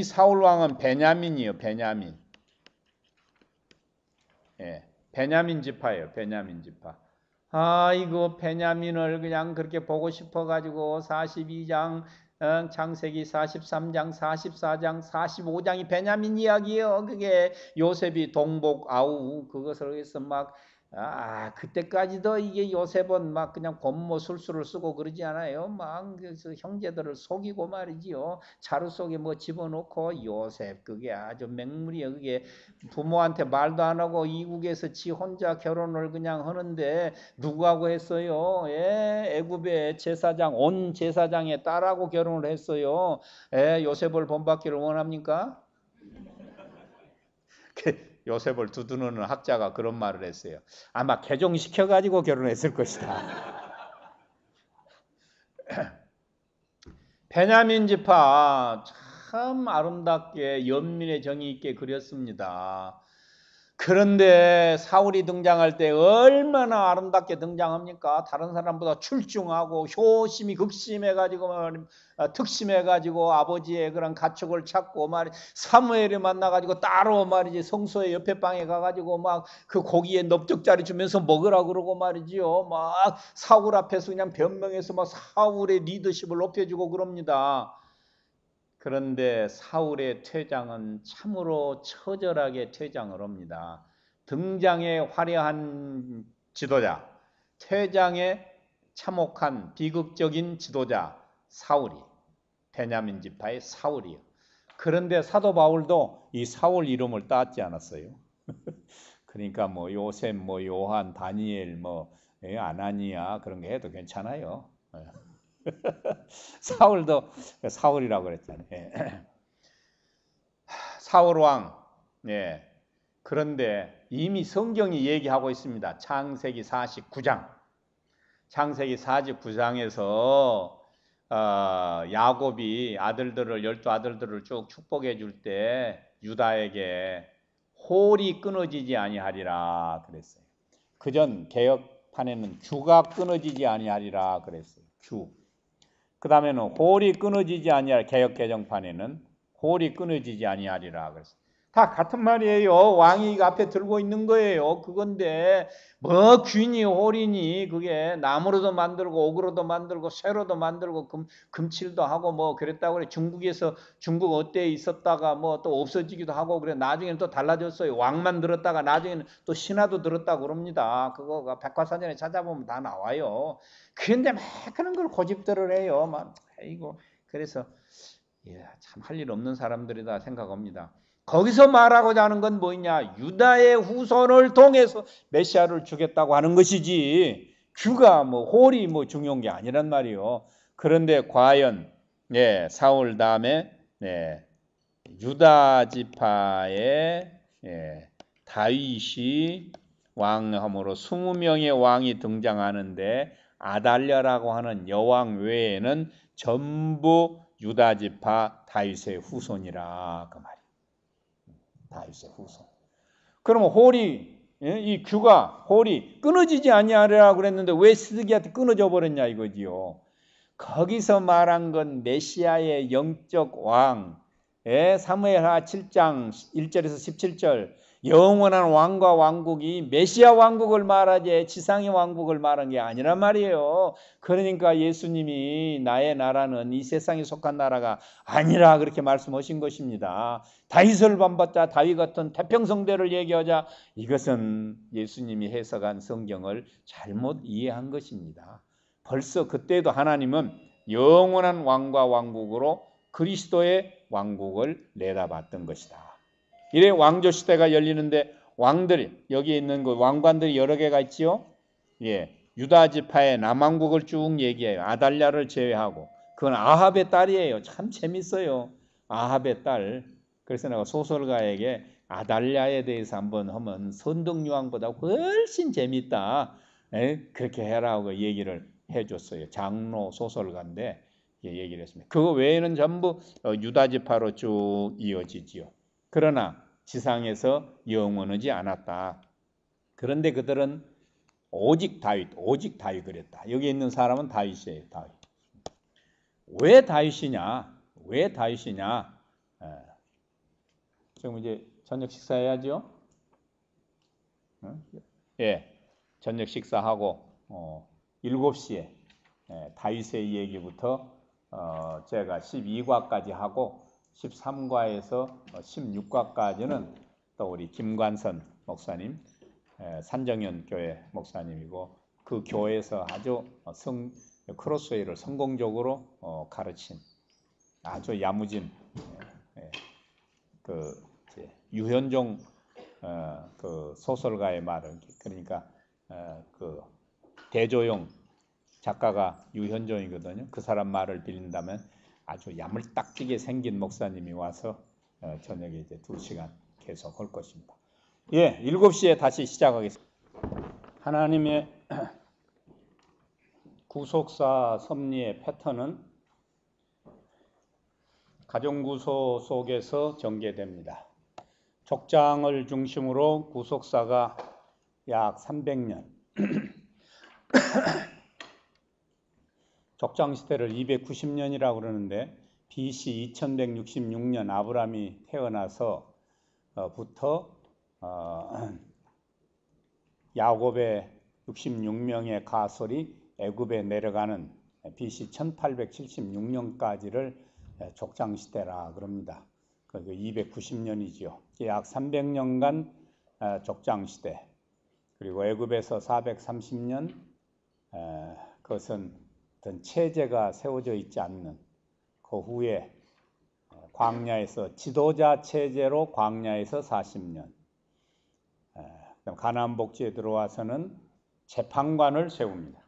이 사울 왕은 베냐민이요, 베냐민. 예, 베냐민 지파예요, 베냐민 지파. 아이고, 베냐민을 그냥 그렇게 보고 싶어가지고 42장, 창세기 43장, 44장, 45장이 베냐민 이야기예요. 그게 요셉이 동복 아우 그것을 해서 막 그때까지도 이게 요셉은 막 그냥 권모 술수를 쓰고 그러지 않아요. 막 그래서 형제들을 속이고 말이지요. 자루 속에 뭐 집어넣고 요셉 그게 아주 맹물이에요. 그게 부모한테 말도 안 하고 이국에서 지 혼자 결혼을 그냥 하는데 누구하고 했어요? 예, 애굽의 제사장 온 제사장의 딸하고 결혼을 했어요. 예, 요셉을 본받기를 원합니까? 요셉을 두드리는 학자가 그런 말을 했어요. 아마 개종시켜가지고 결혼했을 것이다. 베냐민 지파 참 아름답게 연민의 정이 있게 그렸습니다. 그런데 사울이 등장할 때 얼마나 아름답게 등장합니까? 다른 사람보다 출중하고 효심이 극심해가지고 특심해가지고 아버지의 그런 가축을 찾고 사무엘을 만나가지고 따로 말이지 성소의 옆에 방에 가가지고 막 그 고기에 넓적자리 주면서 먹으라 그러고 말이지요. 막 사울 앞에서 그냥 변명해서 막 사울의 리더십을 높여주고 그럽니다. 그런데 사울의 퇴장은 참으로 처절하게 퇴장을 합니다. 등장에 화려한 지도자, 퇴장에 참혹한 비극적인 지도자 사울이, 베냐민 지파의 사울이요. 그런데 사도 바울도 이 사울 이름을 따지 않았어요. 그러니까 뭐 요셉, 뭐 요한, 다니엘, 뭐 아나니아 그런 게 해도 괜찮아요. 사울도 사울이라고 그랬잖아요. 사울 왕. 예. 그런데 이미 성경이 얘기하고 있습니다. 창세기 49장. 창세기 49장에서 야곱이 아들들을 12아들들을 쭉 축복해 줄 때 유다에게 홀이 끊어지지 아니하리라 그랬어요. 그전 개혁판에는 규가 끊어지지 아니하리라 그랬어요. 규. 그 다음에는 홀이 끊어지지 아니하리라. 개혁 개정판에는 홀이 끊어지지 아니하리라 그랬어요. 다 같은 말이에요. 왕이 앞에 들고 있는 거예요. 그건데 뭐 귀니 홀이니 그게 나무로도 만들고 옥으로도 만들고 쇠로도 만들고 금칠도 하고 뭐 그랬다고 그래. 중국 어때에 있었다가 뭐 또 없어지기도 하고 그래. 나중에는 또 달라졌어요. 왕만 들었다가 나중에는 또 신하도 들었다고 그럽니다. 그거가 백과사전에 찾아보면 다 나와요. 그런데 막 그런 걸 고집들을 해요. 막 이거 그래서 참 할 일 없는 사람들이다 생각합니다. 거기서 말하고자 하는 건 뭐냐? 유다의 후손을 통해서 메시아를 주겠다고 하는 것이지 규가 뭐 홀이 뭐 중요한 게 아니란 말이요. 그런데 과연 사울 다음에 유다 지파의 다윗이 왕함으로 20명의 왕이 등장하는데 아달랴라고 하는 여왕 외에는 전부 유다 지파 다윗의 후손이라 그 말이에요. 다윗의 후손. 그러면 홀이 이 규가 홀이 끊어지지 아니하리라 그랬는데 왜 스드기한테 끊어져 버렸냐 이거지요. 거기서 말한 건 메시아의 영적 왕. 사무엘하 7장 1절에서 17절 영원한 왕과 왕국이 메시아 왕국을 말하지 지상의 왕국을 말한 게 아니란 말이에요. 그러니까 예수님이 나의 나라는 이 세상에 속한 나라가 아니라 그렇게 말씀하신 것입니다. 다윗을 본받자 다윗 같은 태평성대를 얘기하자 이것은 예수님이 해석한 성경을 잘못 이해한 것입니다. 벌써 그때도 하나님은 영원한 왕과 왕국으로 그리스도의 왕국을 내다봤던 것이다. 이래 왕조 시대가 열리는데 왕들이 여기 있는 그 왕관들이 여러 개가 있지요. 유다 지파의 남왕국을 쭉 얘기해요. 아달랴를 제외하고 그건 아합의 딸이에요. 참 재밌어요. 아합의 딸. 그래서 내가 소설가에게 아달랴에 대해서 한번 하면 선덕여왕보다 훨씬 재밌다. 그렇게 해라고 얘기를 해줬어요. 장로 소설가인데 얘기를 했습니다. 그거 외에는 전부 유다 지파로 쭉 이어지지요. 그러나 지상에서 영원하지 않았다. 그런데 그들은 오직 다윗을 했다. 여기 있는 사람은 다윗이에요. 다윗. 왜 다윗이냐? 지금 이제 저녁 식사해야죠. 예, 저녁 식사하고 7시에 다윗의 얘기부터 제가 12과까지 하고 13과에서 16과까지는 또 우리 김관선 목사님, 산정현 교회 목사님이고 그 교회에서 아주 크로스웨이를 성공적으로 가르친 아주 야무진 그 유현종 그 소설가의 말은 그러니까 그 대조영 작가가 유현종이거든요. 그 사람 말을 빌린다면 아주 야물딱지게 생긴 목사님이 와서 저녁에 이제 2시간 계속 할 것입니다. 예, 7시에 다시 시작하겠습니다. 하나님의 구속사 섭리의 패턴은 가정구소 속에서 전개됩니다. 족장을 중심으로 구속사가 약 300년, 족장시대를 290년이라고 그러는데 BC 2166년 아브라함이 태어나서부터 야곱의 66명의 가솔이 애굽에 내려가는 BC 1876년까지를 족장시대라 그럽니다. 그 290년이죠. 약 300년간 족장시대. 그리고 애굽에서 430년 그것은 어떤 체제가 세워져 있지 않는 그 후에 광야에서 지도자 체제로 광야에서 40년. 가나안 복지에 들어와서는 재판관을 세웁니다.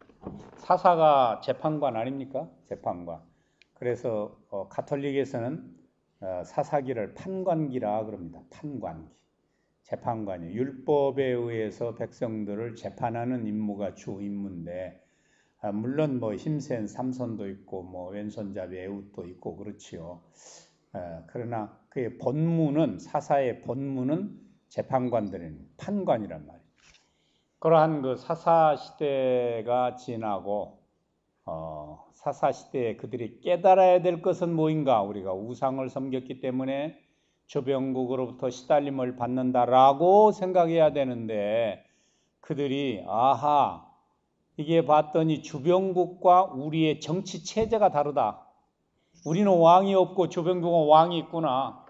사사가 재판관 아닙니까? 재판관. 그래서 가톨릭에서는 사사기를 판관기라 그럽니다. 판관기. 재판관이 율법에 의해서 백성들을 재판하는 임무가 주 임무인데 물론 뭐 힘센 삼손도 있고 뭐 왼손잡이 에훗도 있고 그렇지요. 그러나 그의 본무는 사사의 본무는 재판관들은 판관이란 말이에요. 그러한 그 사사 시대가 지나고 사사 시대에 그들이 깨달아야 될 것은 뭐인가? 우리가 우상을 섬겼기 때문에 주병국으로부터 시달림을 받는다라고 생각해야 되는데 그들이 아하 이게 봤더니 주병국과 우리의 정치 체제가 다르다. 우리는 왕이 없고 주병국은 왕이 있구나.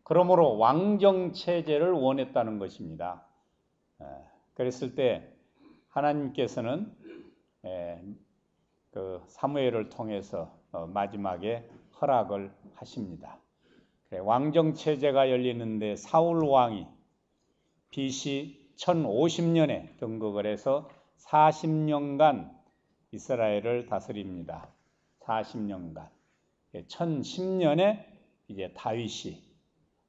그러므로 왕정 체제를 원했다는 것입니다. 그랬을 때 하나님께서는 그 사무엘을 통해서 마지막에 허락을 하십니다. 왕정 체제가 열리는데 사울 왕이 BC 1050년에 등극을 해서 40년간 이스라엘을 다스립니다. 40년간. 1010년에 이제 다윗이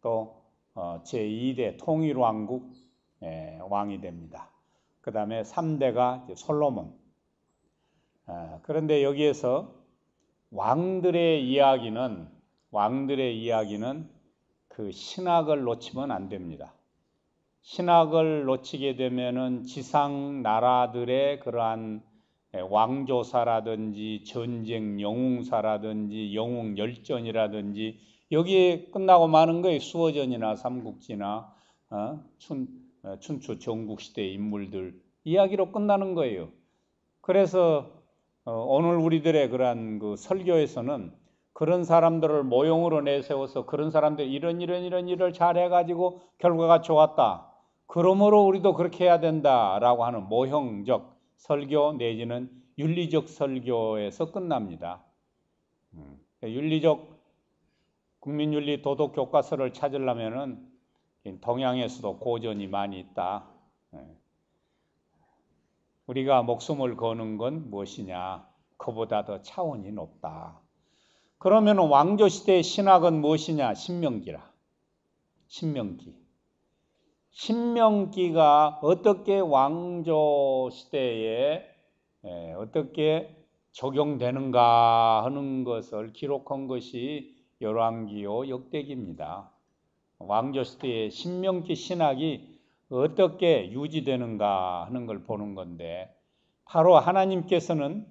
또 제2대 통일왕국 왕이 됩니다. 그 다음에 3대가 솔로몬. 그런데 여기에서 왕들의 이야기는 그 신학을 놓치면 안 됩니다. 신학을 놓치게 되면은 지상 나라들의 그러한 왕조사라든지 전쟁 영웅사라든지 영웅 열전이라든지 여기에 끝나고 마는 거예요. 수어전이나 삼국지나 춘추 전국시대의 인물들 이야기로 끝나는 거예요. 그래서 오늘 우리들의 그러한 그 설교에서는 그런 사람들을 모형으로 내세워서 그런 사람들 이런 일을 잘해가지고 결과가 좋았다. 그러므로 우리도 그렇게 해야 된다라고 하는 모형적 설교 내지는 윤리적 설교에서 끝납니다. 윤리적 국민윤리 도덕 교과서를 찾으려면은 동양에서도 고전이 많이 있다. 우리가 목숨을 거는 건 무엇이냐? 그보다 더 차원이 높다. 그러면 왕조 시대의 신학은 무엇이냐? 신명기라. 신명기가 어떻게 왕조 시대에 어떻게 적용되는가 하는 것을 기록한 것이 열왕기요 역대기입니다. 왕조 시대의 신명기 신학이 어떻게 유지되는가 하는 걸 보는 건데 바로 하나님께서는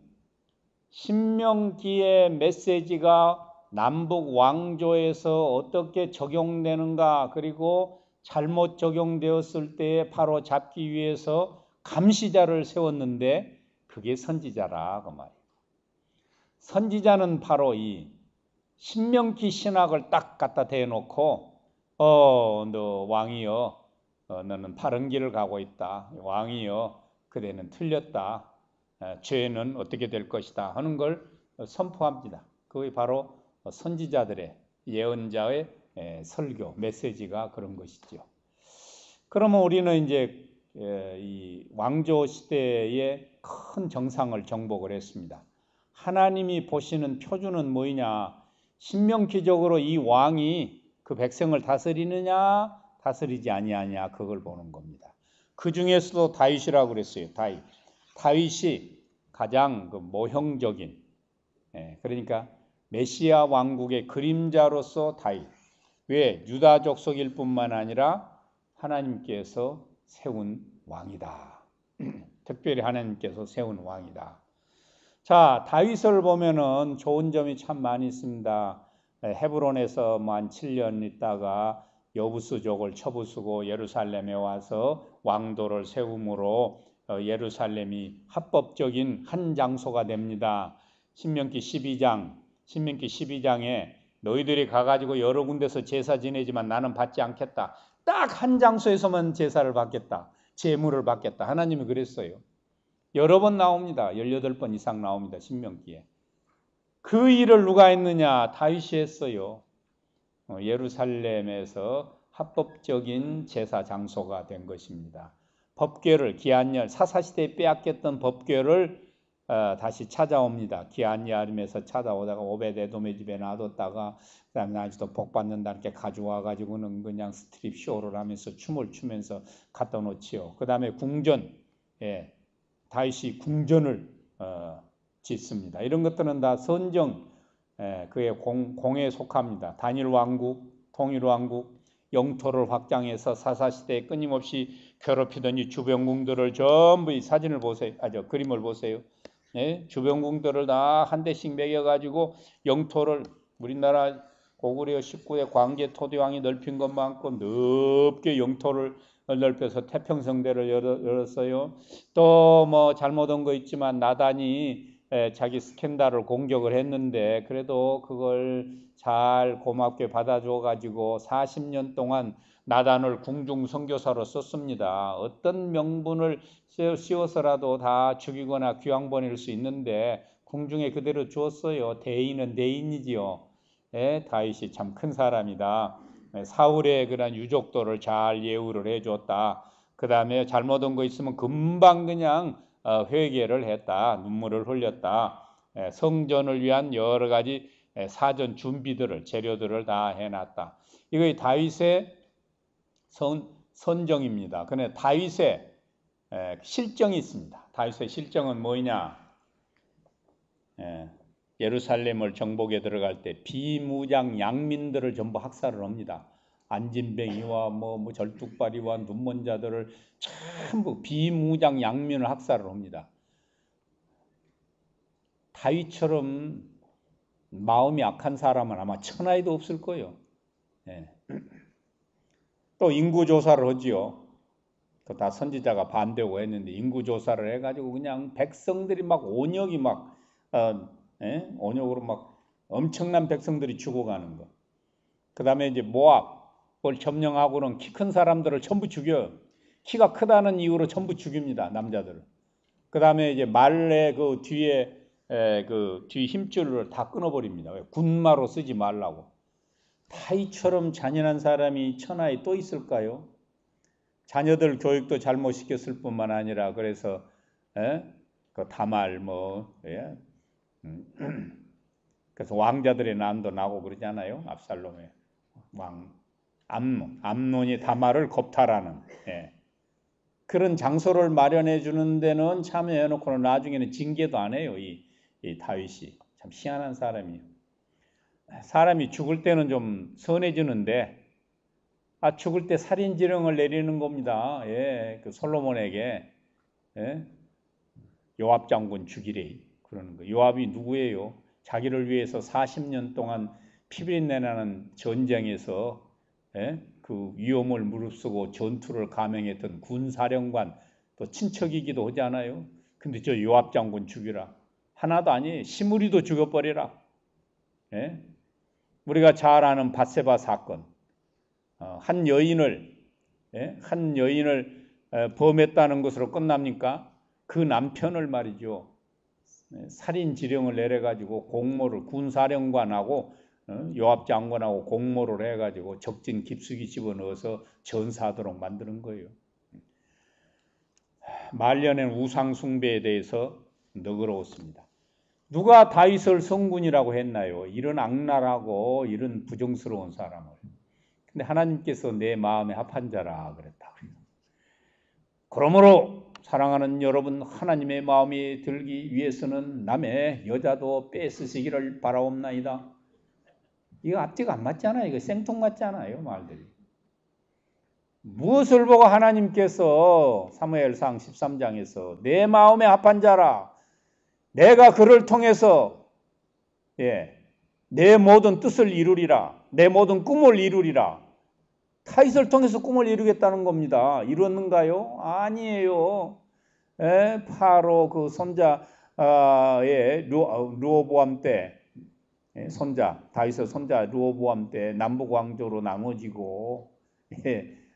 신명기의 메시지가 남북 왕조에서 어떻게 적용되는가, 그리고 잘못 적용되었을 때 바로 잡기 위해서 감시자를 세웠는데 그게 선지자라 그 말이에요. 선지자는 바로 이 신명기 신학을 딱 갖다 대놓고 너 왕이여, 너는 바른 길을 가고 있다. 왕이여, 그대는 틀렸다. 죄는 어떻게 될 것이다 하는 걸 선포합니다. 그게 바로 선지자들의, 예언자의 설교, 메시지가 그런 것이죠. 그러면 우리는 이제 이 왕조 시대의 큰 정상을 정복을 했습니다. 하나님이 보시는 표준은 뭐냐? 신명기적으로 이 왕이 그 백성을 다스리느냐 다스리지 아니하냐, 그걸 보는 겁니다. 그 중에서도 다윗이라고 그랬어요. 다윗이 가장 그 모형적인, 그러니까 메시아 왕국의 그림자로서 다윗. 왜? 유다 족속일 뿐만 아니라 하나님께서 세운 왕이다. 특별히 하나님께서 세운 왕이다. 자, 다윗을 보면은 좋은 점이 참 많이 있습니다. 헤브론에서 만 7년 있다가 여부스족을 쳐부수고 예루살렘에 와서 왕도를 세움으로 예루살렘이 합법적인 한 장소가 됩니다. 신명기 12장에 너희들이 가가지고 여러 군데서 제사 지내지만 나는 받지 않겠다. 딱 한 장소에서만 제사를 받겠다. 제물을 받겠다. 하나님이 그랬어요. 여러 번 나옵니다. 18번 이상 나옵니다. 신명기에. 그 일을 누가 했느냐? 다윗이 했어요. 예루살렘에서 합법적인 제사 장소가 된 것입니다. 법궤를, 기한열, 사사시대에 빼앗겼던 법궤를 다시 찾아옵니다. 기한야림에서 찾아오다가 오베데돔의 집에 놔뒀다가 그다음에 나중에 복 받는다 이렇게 가져와 가지고는 그냥 스트립 쇼를 하면서 춤을 추면서 갖다 놓지요. 그다음에 궁전, 다윗이 궁전을 짓습니다. 이런 것들은 다 선정, 그의 공에 속합니다. 단일 왕국, 통일 왕국, 영토를 확장해서 사사시대에 끊임없이 괴롭히던 이 주변궁들을 전부, 이 사진을 보세요. 그림을 보세요. 주변궁들을 다 한 대씩 매겨가지고 영토를, 우리나라 고구려 19대 광제 토대왕이 넓힌 것만큼 넓게 영토를 넓혀서 태평성대를 열었어요. 또 뭐 잘못한 거 있지만 나단이 자기 스캔들을 공격을 했는데 그래도 그걸 잘 고맙게 받아줘 가지고 40년 동안 나단을 궁중 선교사로 썼습니다. 어떤 명분을 씌워서라도 다 죽이거나 귀양 보낼 수 있는데 궁중에 그대로 주었어요. 대인은 대인이지요. 다윗이 참 큰 사람이다. 사울의 그런 유족들을 잘 예우를 해줬다. 그 다음에 잘못한 거 있으면 금방 그냥 회개를 했다. 눈물을 흘렸다. 성전을 위한 여러 가지 사전 준비들을, 재료들을 다 해놨다. 이거 다윗의 선정입니다. 그런데 다윗의 실정이 있습니다. 다윗의 실정은 뭐냐? 예루살렘을 정복에 들어갈 때 비무장 양민들을 전부 학살을 합니다. 안진뱅이와 뭐 절뚝발이와 눈먼 자들을 전부 비무장 양민을 학살을 합니다. 다윗처럼 마음이 악한 사람은 아마 천하에도 없을 거예요. 또 인구조사를 하지요. 그 다 선지자가 반대고 했는데 인구조사를 해가지고 그냥 백성들이 막 온역이 막 온역으로 막 엄청난 백성들이 죽어가는 거. 그 다음에 이제 모압을 점령하고는 키 큰 사람들을 전부 죽여요. 키가 크다는 이유로 전부 죽입니다. 남자들을. 그 다음에 이제 말의 그 뒤에 그 뒤 힘줄을 다 끊어버립니다. 군마로 쓰지 말라고. 다윗처럼 잔인한 사람이 천하에 또 있을까요? 자녀들 교육도 잘못 시켰을 뿐만 아니라 그래서 그 다말 그래서 왕자들의 난도 나고 그러잖아요. 압살롬의 왕 암논이 다말을 겁탈하는 그런 장소를 마련해 주는 데는 참여해 놓고는 나중에는 징계도 안 해요. 이 다윗이 참 희한한 사람이에요. 사람이 죽을 때는 좀 선해지는데 죽을 때 살인지령을 내리는 겁니다. 그 솔로몬에게 요압 장군 죽이래 그러는 거. 요압이 누구예요? 자기를 위해서 40년 동안 피비린내 나는 전쟁에서 그 위험을 무릅쓰고 전투를 감행했던 군사령관 또 친척이기도 하지 않아요? 근데 저 요압 장군 죽이라. 하나도 아니 시므리도 죽여버리라. 우리가 잘 아는 밧세바 사건. 한 여인을 범했다는 것으로 끝납니까? 그 남편을 말이죠. 살인 지령을 내려가지고 공모를 군사령관하고 요압 장군하고 공모를 해가지고 적진 깊숙이 집어넣어서 전사하도록 만드는 거예요. 말년엔 우상 숭배에 대해서 너그러웠습니다. 누가 다윗을 성군이라고 했나요? 이런 악랄하고 이런 부정스러운 사람을. 근데 하나님께서 내 마음에 합한 자라 그랬다. 그러므로 사랑하는 여러분, 하나님의 마음이 들기 위해서는 남의 여자도 뺏으시기를 바라옵나이다. 이거 앞뒤가 안 맞잖아요. 이거 생뚱맞잖아요, 말들이. 무엇을 보고 하나님께서 사무엘상 13장에서 내 마음에 합한 자라, 내가 그를 통해서 내 모든 뜻을 이루리라, 내 모든 꿈을 이루리라. 다윗을 통해서 꿈을 이루겠다는 겁니다. 이루었는가요? 아니에요. 바로 그 손자의 르호보암 때, 다윗의 손자 르호보암 때 남북 왕조로 나눠지고,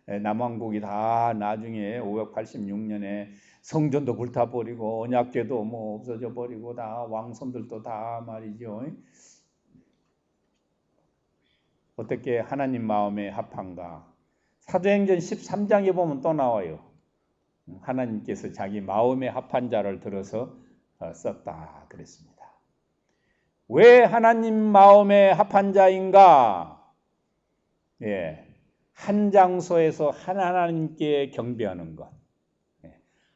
남왕국이 다 나중에 586년에 성전도 불타버리고 언약궤도 뭐 없어져 버리고 다 왕손들도 다 말이죠. 어떻게 하나님 마음에 합한가? 사도행전 13장에 보면 또 나와요. 하나님께서 자기 마음에 합한 자를 들어서 썼다 그랬습니다. 왜 하나님 마음에 합한 자인가? 한 장소에서 하나님께 경배하는 것.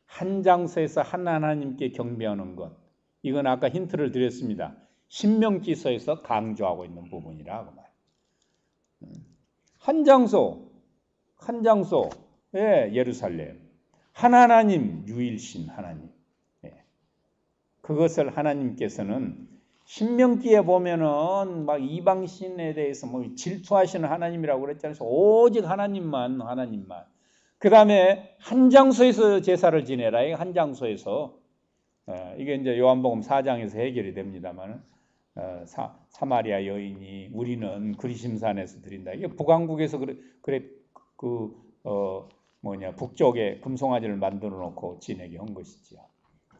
한 장소에서 하나님께 경배하는 것. 이건 아까 힌트를 드렸습니다. 신명기서에서 강조하고 있는 부분이라고 말이에요. 한 장소, 예루살렘. 하나님, 유일신 하나님. 그것을 하나님께서는 신명기에 보면은 막 이방신에 대해서 뭐 질투하시는 하나님이라고 그랬잖아요. 오직 하나님만. 그 다음에 한 장소에서 제사를 지내라. 한 장소에서. 이게 이제 요한복음 4장에서 해결이 됩니다만, 사마리아 여인이 우리는 그리심산에서 드린다. 이게 북왕국에서 북쪽에 금송아지를 만들어 놓고 지내게 한 것이죠.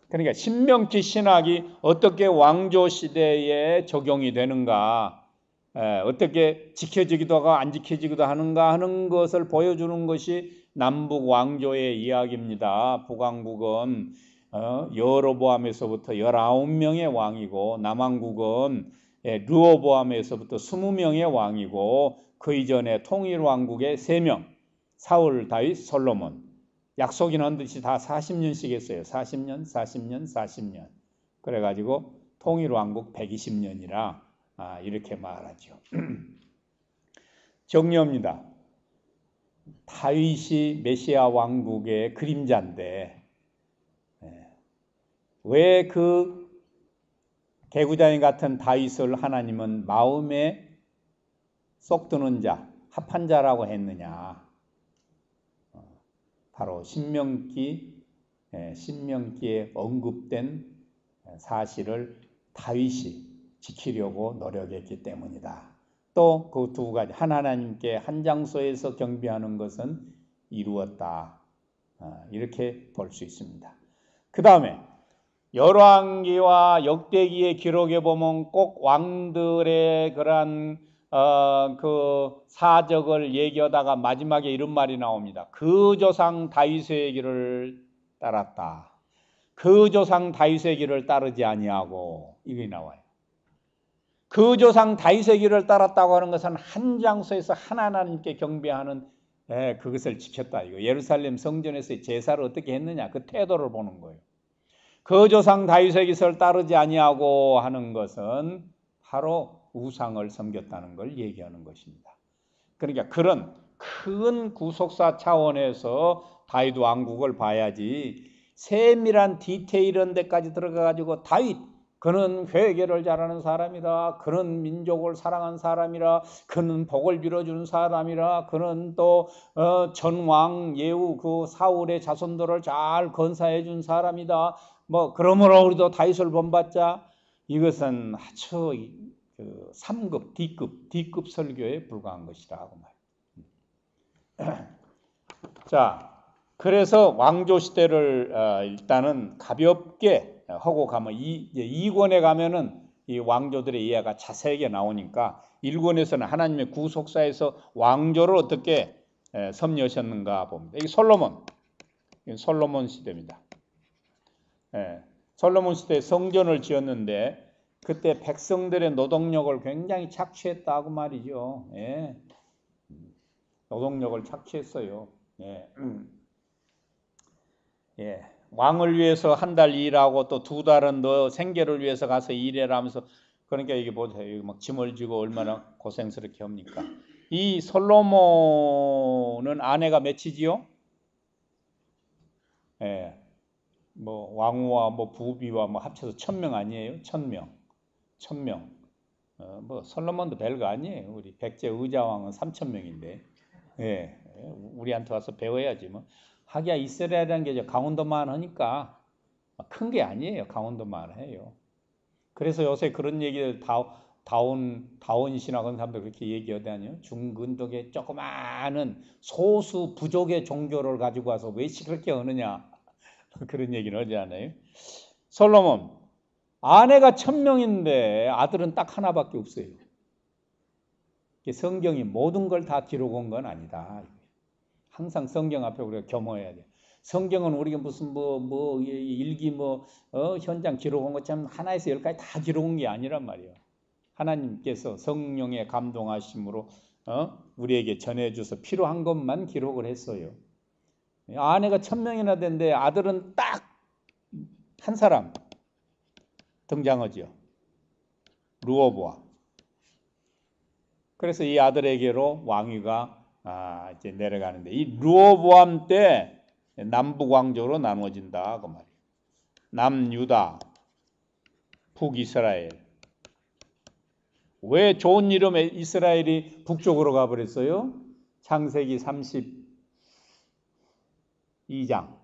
그러니까 신명기 신학이 어떻게 왕조 시대에 적용이 되는가, 어떻게 지켜지기도 하고 안 지켜지기도 하는가 하는 것을 보여주는 것이 남북 왕조의 이야기입니다. 북왕국은 여로보암에서부터 19명의 왕이고 남왕국은 르호보암에서부터 20명의 왕이고 그 이전에 통일왕국의 3명, 사울, 다윗, 솔로몬. 약속이 난 듯이 다 40년씩 했어요. 40년. 그래가지고 통일왕국 120년이라 이렇게 말하죠. 정리합니다. 다윗이 메시아 왕국의 그림자인데 왜 그 개구장이 같은 다윗을 하나님은 마음에 쏙 드는 자, 합한 자라고 했느냐? 바로 신명기에 언급된 사실을 다윗이 지키려고 노력했기 때문이다. 또 그 두 가지, 하나님께 한 장소에서 경배하는 것은 이루었다. 이렇게 볼 수 있습니다. 그 다음에 열왕기와 역대기의 기록에 보면 꼭 왕들의 그러한 그 사적을 얘기하다가 마지막에 이런 말이 나옵니다. 그 조상 다윗의 길을 따랐다. 그 조상 다윗의 길을 따르지 아니하고, 이게 나와요. 그 조상 다윗의 길을 따랐다고 하는 것은 한 장소에서 하나님께 경배하는 그것을 지켰다. 이거 예루살렘 성전에서의 제사를 어떻게 했느냐, 그 태도를 보는 거예요. 그 조상 다윗의 길을 따르지 아니하고 하는 것은 바로 우상을 섬겼다는 걸 얘기하는 것입니다. 그러니까 그런 큰 구속사 차원에서 다윗 왕국을 봐야지 세밀한 디테일한 데까지 들어가 가지고 다윗 그는 회개를 잘하는 사람이라. 그는 민족을 사랑한 사람이라. 그는 복을 빌어주는 사람이라. 그는 또 전왕 예후 그 사울의 자손들을 잘 건사해 준 사람이다. 뭐 그러므로 우리도 다윗을 본받자. 이것은 아주 그 3급, D급 설교에 불과한 것이라고 말이에요. 자, 그래서 왕조 시대를 일단은 가볍게 하고 가면 2권에 가면은 이 왕조들의 이해가 자세하게 나오니까 1권에서는 하나님의 구속사에서 왕조를 어떻게 섭리하셨는가 봅니다. 이게 솔로몬 시대입니다. 솔로몬 시대에 성전을 지었는데 그때 백성들의 노동력을 굉장히 착취했다고 말이죠. 노동력을 착취했어요. 왕을 위해서 한 달 일하고 또 2달은 너 생계를 위해서 가서 일해라 하면서, 그러니까 이게 보세요. 막 짐을 지고 얼마나 고생스럽게 합니까? 이 솔로몬은 아내가 몇이지요? 뭐 왕후와 뭐 부비와 뭐 합쳐서 1000명 아니에요? 1000명. 뭐 솔로몬도 별거 아니에요. 우리 백제 의자왕은 3000명인데. 우리한테 와서 배워야지 뭐. 하기야 이스라엘이라는 게 강원도만 하니까 큰 게 아니에요. 강원도만 해요. 그래서 요새 그런 얘기를 다운 신학 그런 사람들 그렇게 얘기하다니요. 중근덕의 조그마한 소수 부족의 종교를 가지고 와서 왜 그렇게 하느냐 그런 얘기를 하지 않아요. 솔로몬 아내가 1000명인데 아들은 딱 하나밖에 없어요. 성경이 모든 걸 다 기록한 건 아니다. 항상 성경 앞에 우리가 겸허해야 돼. 성경은 우리가 무슨 일기 현장 기록한 것처럼 하나에서 10까지 다 기록한 게 아니란 말이에요. 하나님께서 성령의 감동하심으로 우리에게 전해줘서 필요한 것만 기록을 했어요. 아내가 1000명이나 된데 아들은 딱 한 사람 등장하죠. 르호보암. 그래서 이 아들에게로 왕위가 이제 내려가는데, 이 르호보암 때 남북 왕조로 나누어진다 그 말이에요. 남유다, 북이스라엘. 왜 좋은 이름에 이스라엘이 북쪽으로 가버렸어요? 창세기 32장.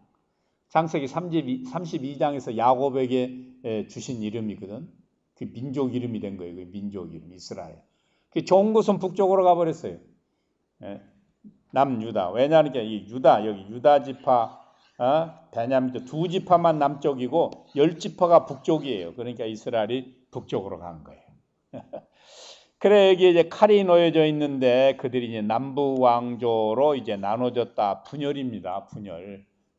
창세기 32장에서 야곱에게 주신 이름이거든. 그 민족 이름이 된 거예요. 그 민족 이름 이스라엘. 그 좋은 곳은 북쪽으로 가버렸어요. 남유다. 왜냐하면 이 유다, 여기 유다 지파, 베냐민 2지파만 남쪽이고 10지파가 북쪽이에요. 그러니까 이스라엘이 북쪽으로 간 거예요. 그래 여기 이제 칼이 놓여져 있는데 그들이 이제 남부 왕조로 이제 나눠졌다. 분열입니다.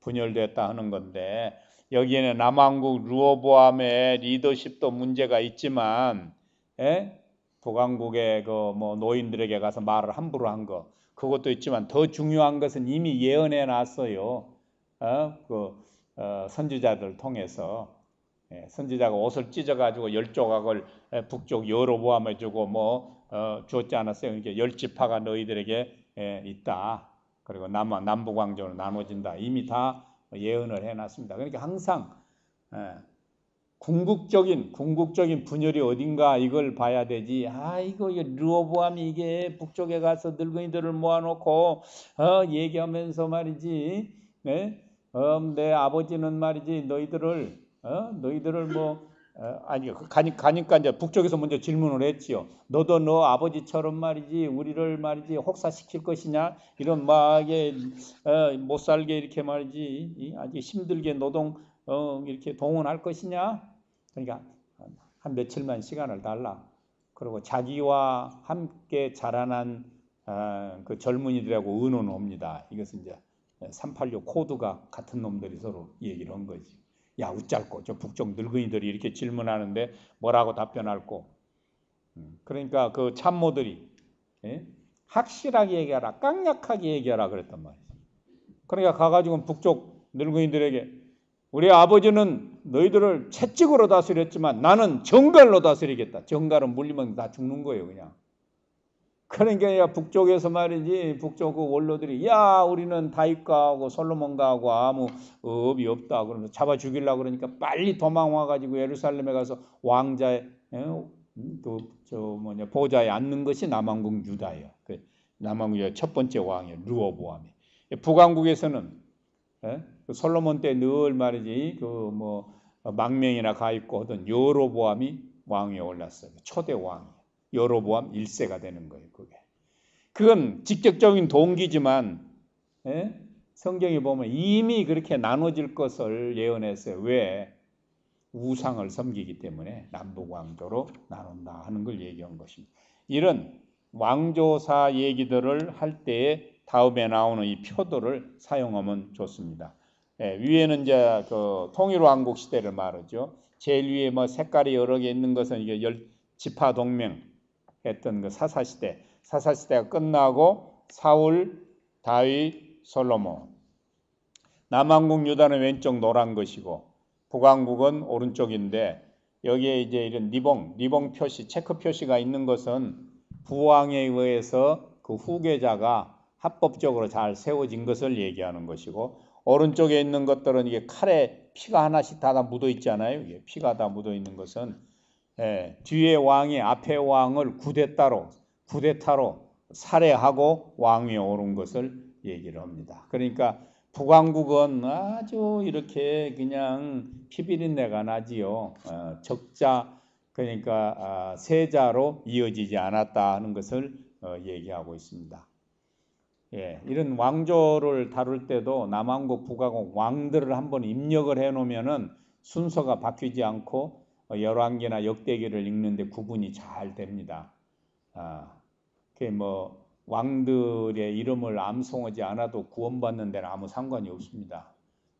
분열됐다 하는 건데, 여기에는 남왕국 르호보암의 리더십도 문제가 있지만, 북왕국의 그 노인들에게 가서 말을 함부로 한 거, 그것도 있지만 더 중요한 것은 이미 예언해 놨어요. 선지자들 통해서. 선지자가 옷을 찢어가지고 10조각을 북쪽 여로보암에 주고 주었지 않았어요. 이렇게 10지파가 너희들에게 있다. 그리고 남북 왕조로 나눠진다. 이미 다 예언을 해놨습니다. 그러니까 항상 궁극적인 분열이 어딘가 이걸 봐야 되지. 이거 르호보암이 이게 북쪽에 가서 늙은이들을 모아놓고 얘기하면서 말이지. 내 아버지는 말이지 너희들을 가니까 이제 북쪽에서 먼저 질문을 했지요. 너도 너 아버지처럼 말이지 우리를 말이지 혹사시킬 것이냐? 이런 못 살게 이렇게 말이지 아주 힘들게 노동 이렇게 동원할 것이냐? 그러니까 한 며칠만 시간을 달라. 그리고 자기와 함께 자라난 그 젊은이들하고 의논합니다. 이것은 이제 386 코드가 같은 놈들이 서로 얘기를 한 거지. 야, 웃잘꼬 저 북쪽 늙은이들이 이렇게 질문하는데 뭐라고 답변할꼬. 그러니까 그 참모들이 확실하게 얘기하라, 깡약하게 얘기하라 그랬단 말이에요. 그러니까 가가지고 북쪽 늙은이들에게 우리 아버지는 너희들을 채찍으로 다스렸지만 나는 정갈로 다스리겠다. 정갈은 물리면 다 죽는 거예요. 그냥 그러니까 북쪽에서 말이지, 북쪽 그 원로들이 야 우리는 다윗가하고 솔로몬가하고 아무 업이 없다 그러면서 잡아 죽이려고 그러니까 빨리 도망와 가지고 예루살렘에 가서 왕자의 보좌에 앉는 것이 남왕국 유다예요. 그 남왕국 유다 첫 번째 왕이에요. 르호보암이. 북왕국에서는 그 솔로몬 때 늘 말이지 망명이나 가 있고 하던 여로보암이 왕위에 올랐어요. 초대 왕. 여로보암 1세가 되는 거예요. 그건 직접적인 동기지만 성경에 보면 이미 그렇게 나눠질 것을 예언했어요. 왜? 우상을 섬기기 때문에 남북왕조로 나눈다 하는 걸 얘기한 것입니다. 이런 왕조사 얘기들을 할 때에 다음에 나오는 이 표들을 사용하면 좋습니다. 위에는 이제 그 통일왕국 시대를 말하죠. 제일 위에 뭐 색깔이 여러 개 있는 것은 이게 지파 동맹 했던 그 사사시대가 끝나고 사울, 다윗, 솔로몬. 남왕국 유다는 왼쪽 노란 것이고 북왕국은 오른쪽인데 여기에 이제 이런 리봉 표시, 체크 표시가 있는 것은 부왕에 의해서 그 후계자가 합법적으로 잘 세워진 것을 얘기하는 것이고 오른쪽에 있는 것들은 이게 칼에 피가 하나씩 다 묻어 있잖아요. 이게 피가 다 묻어 있는 것은 뒤에 왕이 앞에 왕을 쿠데타로 살해하고 왕위에 오른 것을 얘기를 합니다. 그러니까 북왕국은 아주 이렇게 그냥 피비린내가 나지요. 적자 그러니까 세자로 이어지지 않았다 하는 것을 얘기하고 있습니다. 이런 왕조를 다룰 때도 남왕국, 북왕국 왕들을 한번 입력을 해놓으면은 순서가 바뀌지 않고 열왕기나 역대기를 읽는데 구분이 잘 됩니다. 왕들의 이름을 암송하지 않아도 구원받는 데는 아무 상관이 없습니다.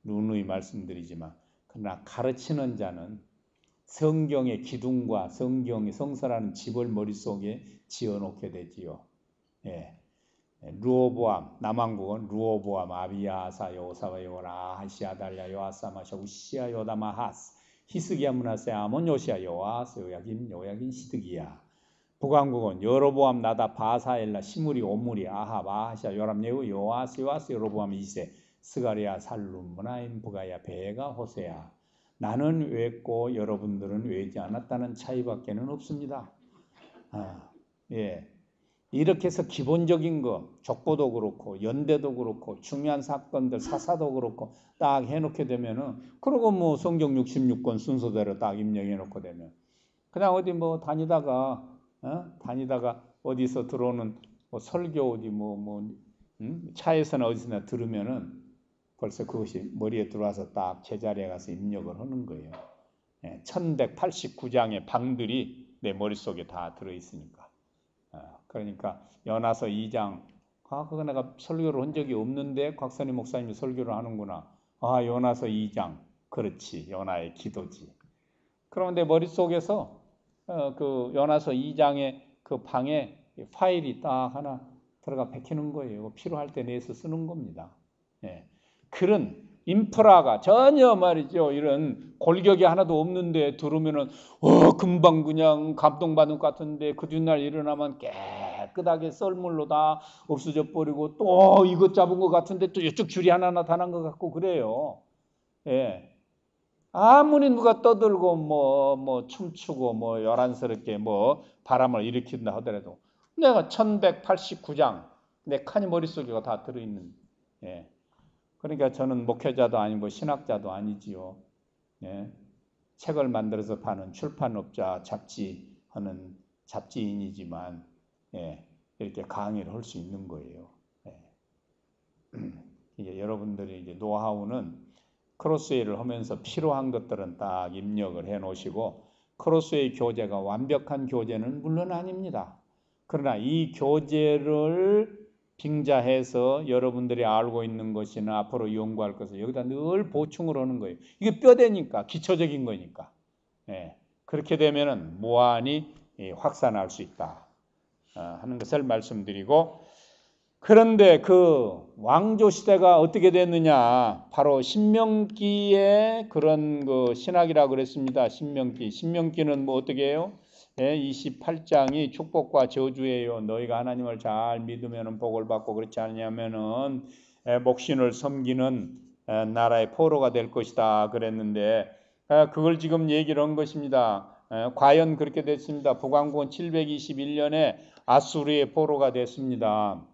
누누이 말씀드리지만 그러나 가르치는 자는 성경의 기둥과 성경의 성서라는 집을 머릿속에 지어놓게 되지요. 르호보암, 남왕국은 르호보암, 아비야, 아사, 요사와 요라, 하시아, 달랴, 요아사, 마샤, 우시아, 요다마, 하스, 히스기야, 문하세, 아몬, 요시아, 요아스, 요야긴, 시드기야. 북왕국은 여로보암, 나다, 바사, 엘라, 시무리, 오무리, 아합, 아하시아, 요람, 예후, 요아스, 여로보암 2세, 스가리아, 살룸, 무나임, 부가야, 베가, 호세야. 나는 외했고 여러분들은 외지 않았다는 차이밖에는 없습니다. 이렇게 해서 기본적인 거, 족보도 그렇고 연대도 그렇고 중요한 사건들, 사사도 그렇고 딱 해놓게 되면은 그러고 뭐 성경 66권 순서대로 딱 입력해놓고 되면 그냥 어디 뭐 다니다가 어디서 들어오는 설교 어디 차에서나 어디서나 들으면은 벌써 그것이 머리에 들어와서 딱 제자리에 가서 입력을 하는 거예요. 1189장의 방들이 내 머릿속에 다 들어있으니까. 그러니까 연하서 2장 그거 내가 설교를 한 적이 없는데 곽선희 목사님이 설교를 하는구나. 연하서 2장 그렇지, 연하의 기도지. 그러면 내 머릿속에서 그 연하서 2장의 그 방에 파일이 딱 하나 들어가 박히는 거예요. 필요할 때 내서 쓰는 겁니다. 그런 인프라가 전혀 말이죠. 이런 골격이 하나도 없는데 들으면은 금방 그냥 감동받는 것 같은데 그 뒷날 일어나면 깨끗하게 썰물로 다 없어져 버리고 또 이것 잡은 것 같은데 또 이쪽 줄이 하나 나타난 것 같고 그래요. 아무리 누가 떠들고 춤추고 요란스럽게 바람을 일으킨다 하더라도 내가 1189장 내 칸이 머릿속에 다 들어있는 그러니까 저는 목회자도 아니고 신학자도 아니지요. 책을 만들어서 파는 출판업자 잡지하는 잡지인이지만 이렇게 강의를 할 수 있는 거예요. 이제 여러분들이 이제 노하우는 크로스웨이를 하면서 필요한 것들은 딱 입력을 해 놓으시고 크로스웨이 교재가 완벽한 교재는 물론 아닙니다. 그러나 이 교재를 빙자해서 여러분들이 알고 있는 것이나 앞으로 연구할 것을 여기다 늘 보충을 하는 거예요. 이게 뼈대니까, 기초적인 거니까. 그렇게 되면은 무한히 확산할 수 있다 하는 것을 말씀드리고, 그런데 그 왕조 시대가 어떻게 됐느냐? 바로 신명기의 그런 그 신학이라고 그랬습니다. 신명기는 어떻게 해요? 28장이 축복과 저주예요. 너희가 하나님을 잘 믿으면 복을 받고 그렇지 않냐면은 목신을 섬기는 나라의 포로가 될 것이다 그랬는데 그걸 지금 얘기를 한 것입니다. 과연 그렇게 됐습니다. 북왕국은 721년에 아수르의 포로가 됐습니다.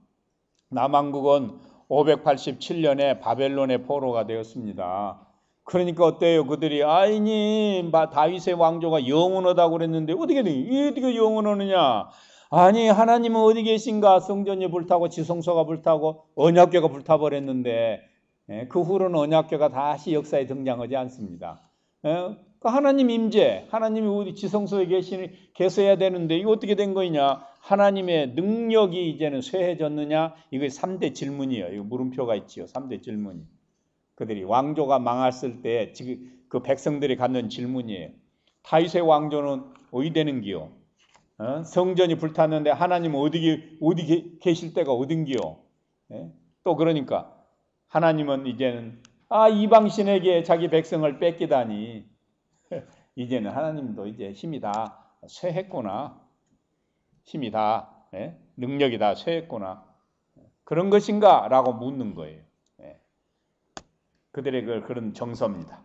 남왕국은 587년에 바벨론의 포로가 되었습니다. 그러니까 어때요? 그들이 아니 다윗의 왕조가 영원하다고 그랬는데 어떻게 영원하느냐? 아니 하나님은 어디 계신가? 성전이 불타고 지성소가 불타고 언약궤가 불타버렸는데 그 후로는 언약궤가 다시 역사에 등장하지 않습니다. 하나님 임재, 하나님이 우리 지성소에 계셔야 되는데 이거 어떻게 된 거냐? 하나님의 능력이 이제는 쇠해졌느냐? 이거 3대 질문이에요. 이거 물음표가 있지요. 3대 질문이. 그들이 왕조가 망했을 때 지금 그 백성들이 갖는 질문이에요. 다윗의 왕조는 어디 되는기요? 성전이 불탔는데 하나님은 어디 계실 때가 어딘기요? 또 그러니까 하나님은 이제는 이방신에게 자기 백성을 뺏기다니 이제는 하나님도 이제 힘이 다 쇠했구나. 힘이 다 능력이 다 쇠했구나. 그런 것인가? 라고 묻는 거예요. 그들의 그런 정서입니다.